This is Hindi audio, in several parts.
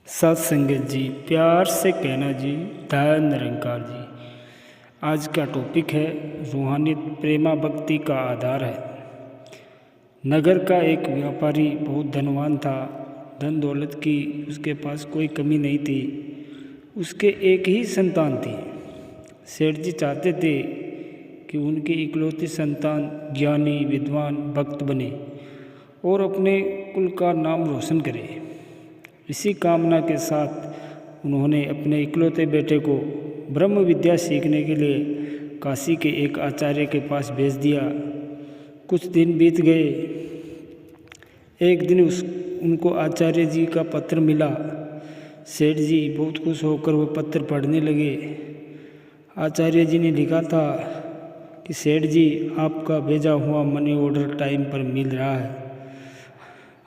सत्संगत जी, प्यार से कहना जी, धन निरंकार जी। आज का टॉपिक है रूहानियत प्रेमा भक्ति का आधार है। नगर का एक व्यापारी बहुत धनवान था। धन दौलत की उसके पास कोई कमी नहीं थी। उसके एक ही संतान थी। सेठ जी चाहते थे कि उनकी इकलौती संतान ज्ञानी विद्वान भक्त बने और अपने कुल का नाम रोशन करे। इसी कामना के साथ उन्होंने अपने इकलौते बेटे को ब्रह्म विद्या सीखने के लिए काशी के एक आचार्य के पास भेज दिया। कुछ दिन बीत गए। एक दिन उनको आचार्य जी का पत्र मिला। सेठ जी बहुत खुश होकर वो पत्र पढ़ने लगे। आचार्य जी ने लिखा था कि सेठ जी, आपका भेजा हुआ मनी ऑर्डर टाइम पर मिल रहा है।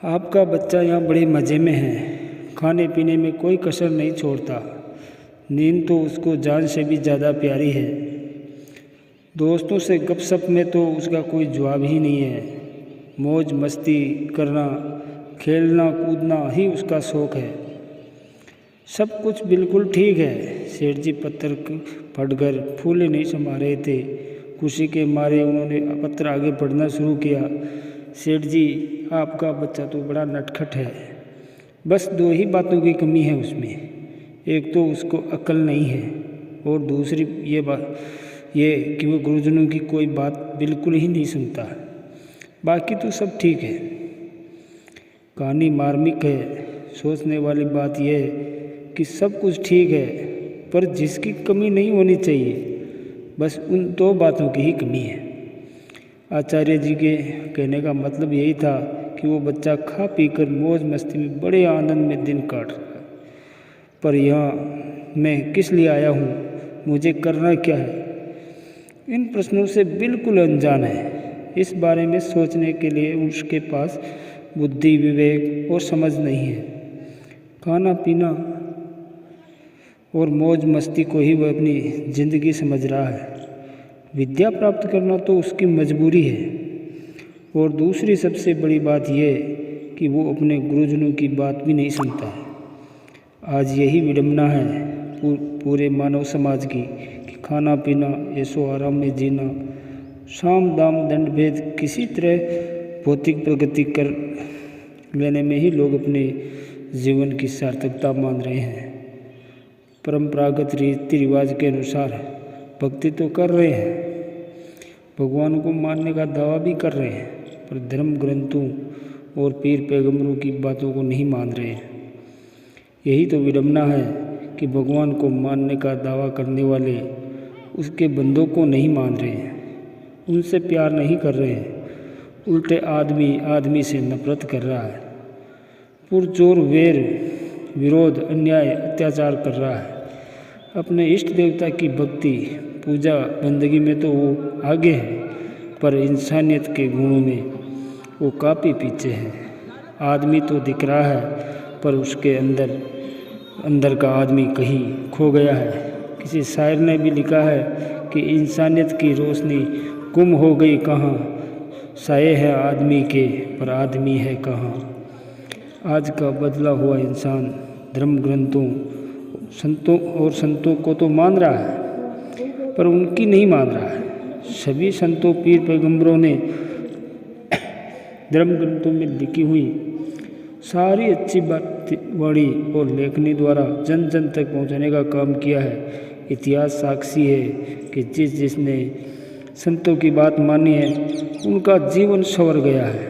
आपका बच्चा यहाँ बड़े मज़े में है। खाने पीने में कोई कसर नहीं छोड़ता। नींद तो उसको जान से भी ज़्यादा प्यारी है। दोस्तों से गपशप में तो उसका कोई जवाब ही नहीं है। मौज मस्ती करना, खेलना कूदना ही उसका शौक़ है। सब कुछ बिल्कुल ठीक है। सेठ जी पत्र पढ़कर फूले नहीं समा रहे थे। खुशी के मारे उन्होंने पत्र आगे पढ़ना शुरू किया। सेठ जी, आपका बच्चा तो बड़ा नटखट है। बस दो ही बातों की कमी है उसमें। एक तो उसको अक्ल नहीं है और दूसरी ये कि वो गुरुजनों की कोई बात बिल्कुल ही नहीं सुनता। बाकी तो सब ठीक है। कहानी मार्मिक है। सोचने वाली बात यह है कि सब कुछ ठीक है, पर जिसकी कमी नहीं होनी चाहिए, बस उन दो बातों की ही कमी है। आचार्य जी के कहने का मतलब यही था कि वो बच्चा खा पी कर मौज मस्ती में बड़े आनंद में दिन काट रहा है, पर यहाँ मैं किस लिए आया हूँ, मुझे करना क्या है, इन प्रश्नों से बिल्कुल अनजान है। इस बारे में सोचने के लिए उसके पास बुद्धि विवेक और समझ नहीं है। खाना पीना और मौज मस्ती को ही वह अपनी ज़िंदगी समझ रहा है। विद्या प्राप्त करना तो उसकी मजबूरी है। और दूसरी सबसे बड़ी बात यह कि वो अपने गुरुजनों की बात भी नहीं सुनता है। आज यही विडंबना है पूरे मानव समाज की कि खाना पीना, ऐशो आराम में जीना, साम दाम दंड भेद किसी तरह भौतिक प्रगति कर लेने में ही लोग अपने जीवन की सार्थकता मान रहे हैं। परंपरागत रीति रिवाज के अनुसार भक्ति तो कर रहे हैं, भगवान को मानने का दावा भी कर रहे हैं, पर धर्म ग्रंथों और पीर पैगंबरों की बातों को नहीं मान रहे हैं। यही तो विडंबना है कि भगवान को मानने का दावा करने वाले उसके बंदों को नहीं मान रहे हैं, उनसे प्यार नहीं कर रहे हैं, उल्टे आदमी से नफरत कर रहा है, पुरजोर वैर विरोध अन्याय अत्याचार कर रहा है। अपने इष्ट देवता की भक्ति पूजा बंदगी में तो वो आगे है, पर इंसानियत के गुणों में वो काफ़ी पीछे है। आदमी तो दिख रहा है, पर उसके अंदर का आदमी कहीं खो गया है। किसी शायर ने भी लिखा है कि इंसानियत की रोशनी गुम हो गई कहाँ, साये है आदमी के पर आदमी है कहाँ। आज का बदला हुआ इंसान धर्म ग्रंथों संतों को तो मान रहा है, पर उनकी नहीं मान रहा है। सभी संतों पीर पैगंबरों ने धर्म ग्रंथों में लिखी हुई सारी अच्छी बात वाणी और लेखनी द्वारा जन जन तक पहुंचाने का काम किया है। इतिहास साक्षी है कि जिसने संतों की बात मानी है, उनका जीवन संवर गया है।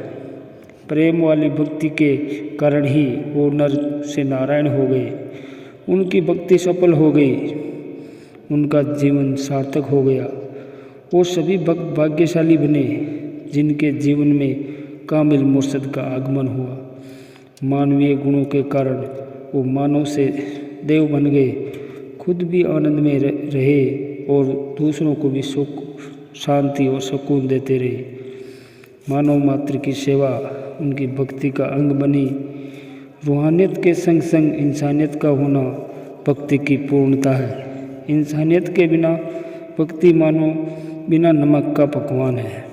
प्रेम वाली भक्ति के कारण ही वो नर से नारायण हो गए। उनकी भक्ति सफल हो गई, उनका जीवन सार्थक हो गया। वो सभी भक्त भाग्यशाली बने जिनके जीवन में कामिल मुर्शद का आगमन हुआ। मानवीय गुणों के कारण वो मानव से देव बन गए, खुद भी आनंद में रहे और दूसरों को भी सुख शांति और सुकून देते रहे। मानव मात्र की सेवा उनकी भक्ति का अंग बनी। रूहानियत के संग संग इंसानियत का होना भक्ति की पूर्णता है। इंसानियत के बिना भक्ति मानो बिना नमक का पकवान है।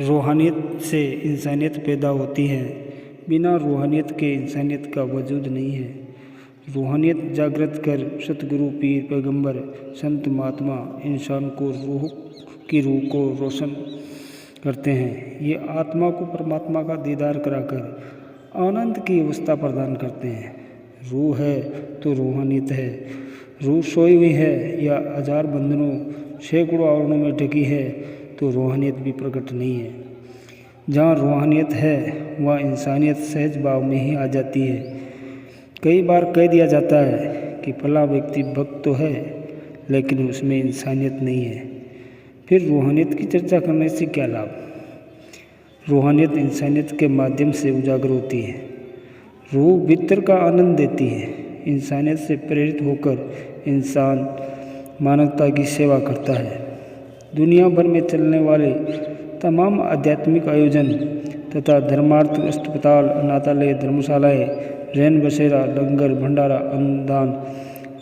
रूहानियत से इंसानियत पैदा होती है बिना रूहानियत के इंसानियत का वजूद नहीं है। रूहानियत जागृत कर सतगुरु, पीर, पैगंबर, संत, महात्मा इंसान को रूह को रोशन करते हैं। ये आत्मा को परमात्मा का दीदार कराकर आनंद की अवस्था प्रदान करते हैं। रूह है तो रूहानियत है। रूह सोई हुई है या हजार बंधनों सैकड़ों आवरणों में ढकी है तो रूहानियत भी प्रकट नहीं है। जहाँ रूहानियत है वहाँ इंसानियत सहज भाव में ही आ जाती है। कई बार कह दिया जाता है कि फला व्यक्ति भक्त तो है लेकिन उसमें इंसानियत नहीं है। फिर रूहानियत की चर्चा करने से क्या लाभ? रूहानियत इंसानियत के माध्यम से उजागर होती है। रूह भीतर का आनंद देती है। इंसानियत से प्रेरित होकर इंसान मानवता की सेवा करता है। दुनिया भर में चलने वाले तमाम आध्यात्मिक आयोजन तथा धर्मार्थ अस्पताल, अनाथालय, धर्मशालाएँ, रैन बसेरा, लंगर, भंडारा, अन्नदान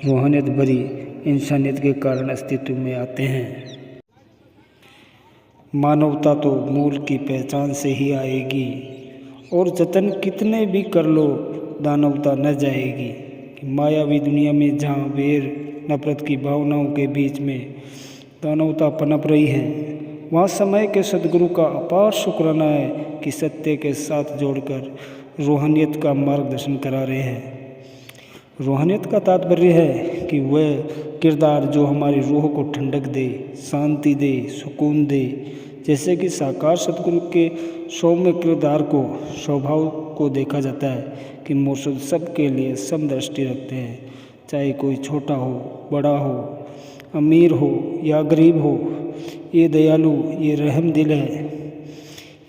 रूहानियत भरी इंसानियत के कारण अस्तित्व में आते हैं। मानवता तो मूल की पहचान से ही आएगी और जतन कितने भी कर लो दानवता न जाएगी। मायावी दुनिया में जहाँ वेर नफरत की भावनाओं के बीच में दानवता पनप रही है, वहाँ समय के सद्गुरु का अपार शुक्राना है कि सत्य के साथ जोड़कर रूहानियत का मार्गदर्शन करा रहे हैं। रूहानियत का तात्पर्य है कि वह किरदार जो हमारी रूह को ठंडक दे, शांति दे, सुकून दे। जैसे कि साकार सतगुरु के सौम्य किरदार को, स्वभाव को देखा जाता है कि मुर्शिद सबके लिए समदृष्टि रखते हैं, चाहे कोई छोटा हो, बड़ा हो, अमीर हो या गरीब हो। ये दयालु, ये रहम दिल है,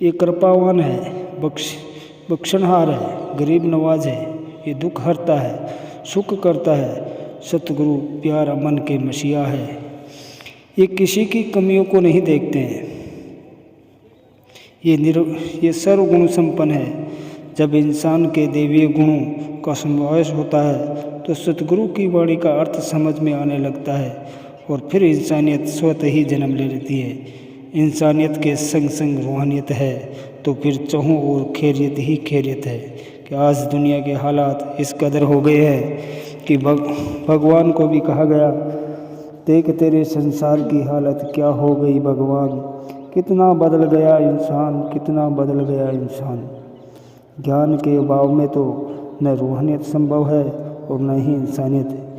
ये कृपावान है, बख्शनहार है, गरीब नवाज है, ये दुख हरता है, सुख करता है। सतगुरु प्यारा मन के मसीहा है। ये किसी की कमियों को नहीं देखते हैं। ये सर्वगुण संपन्न है। जब इंसान के दैवीय गुणों का समावेश होता है तो सतगुरु की वाणी का अर्थ समझ में आने लगता है और फिर इंसानियत स्वतः ही जन्म ले लेती है। इंसानियत के संग संग रूहानियत है तो फिर चहुं और खैरियत ही खैरियत है। कि आज दुनिया के हालात इस कदर हो गए हैं कि भगवान को भी कहा गया, देख तेरे संसार की हालत क्या हो गई भगवान, कितना बदल गया इंसान, कितना बदल गया इंसान। ज्ञान के अभाव में तो न रूहानियत संभव है और न ही इंसानियत है।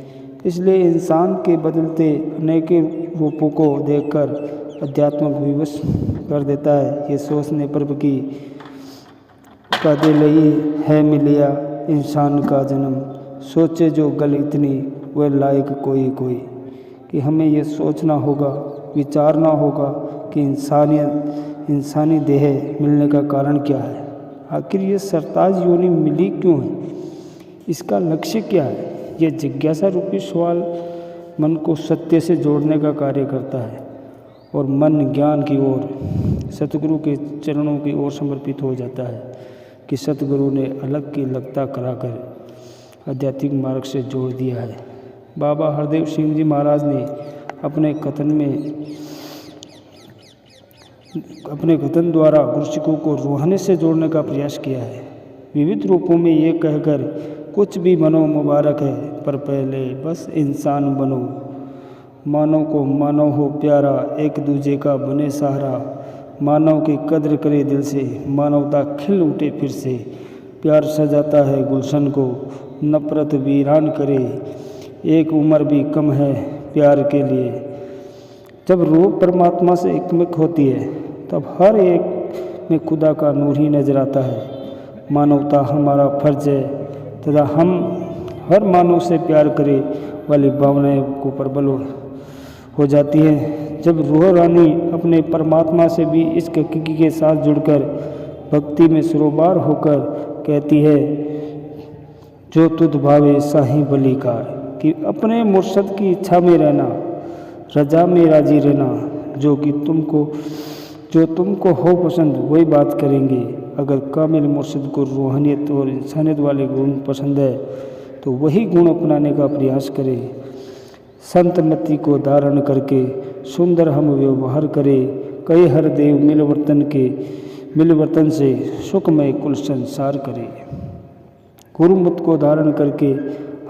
इसलिए इंसान के बदलते अनेक रूपों को देखकर अध्यात्म विवश कर देता है। ये सोचने पर कि कदे लई है मिलिया इंसान का जन्म, सोचे जो गल इतनी वह लायक कोई कोई। कि हमें ये सोचना होगा, विचारना होगा कि इंसानी देह मिलने का कारण क्या है। आखिर ये सरताज योनि मिली क्यों है, इसका लक्ष्य क्या है। ये जिज्ञासा रूपी सवाल मन को सत्य से जोड़ने का कार्य करता है और मन ज्ञान की ओर, सतगुरु के चरणों की ओर समर्पित हो जाता है कि सतगुरु ने अलग की लगता कराकर आध्यात्मिक मार्ग से जोड़ दिया है। बाबा हरदेव सिंह जी महाराज ने अपने कथन द्वारा गुरसिखों को रूहानियत से जोड़ने का प्रयास किया है। विविध रूपों में ये कहकर, कुछ भी बनो मुबारक है पर पहले बस इंसान बनो। मानव को मानव हो प्यारा, एक दूजे का बने सहारा। मानव की कद्र करे दिल से, मानवता खिल उठे फिर से। प्यार सजाता है गुलशन को, नफरत वीरान करे। एक उम्र भी कम है प्यार के लिए। जब रूह परमात्मा से एकमुख होती है तब हर एक में खुदा का नूर ही नजर आता है। मानवता हमारा फर्ज है तथा हम हर मानव से प्यार करे वाली भावनाएं को प्रबल हो जाती है। जब रूह रानी अपने परमात्मा से भी इस हकीकी के साथ जुड़कर भक्ति में सरोबार होकर कहती है, जो तुध भावे साही बलिकार। कि अपने मुर्शद की इच्छा में रहना, रजा में राजी रहना। जो तुमको हो पसंद वही बात करेंगे। अगर कामिल मुर्शद को रूहानियत और इंसानियत वाले गुण पसंद है तो वही गुण अपनाने का प्रयास करें। संतमति को धारण करके सुंदर हम व्यवहार करें। कई हर देव मिलवर्तन के मिलवर्तन से सुखमय कुल संसार करे। गुरुमत को धारण करके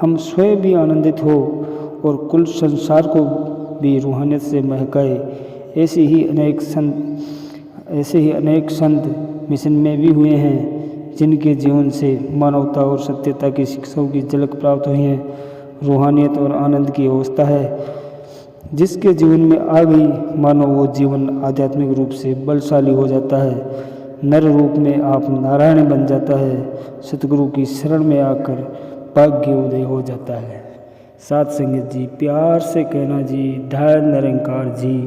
हम स्वयं भी आनंदित हो और कुल संसार को भी रूहानियत से महकाए। ऐसे ही अनेक संत मिशन में भी हुए हैं जिनके जीवन से मानवता और सत्यता की शिक्षाओं की झलक प्राप्त हुई है। रूहानियत और आनंद की अवस्था है जिसके जीवन में आ गई, मानो वो जीवन आध्यात्मिक रूप से बलशाली हो जाता है। नर रूप में आप नारायण बन जाता है। सतगुरु की शरण में आकर भाग्य उदय हो जाता है। साथ संगत जी, प्यार से कहना जी, धन निरंकार जी।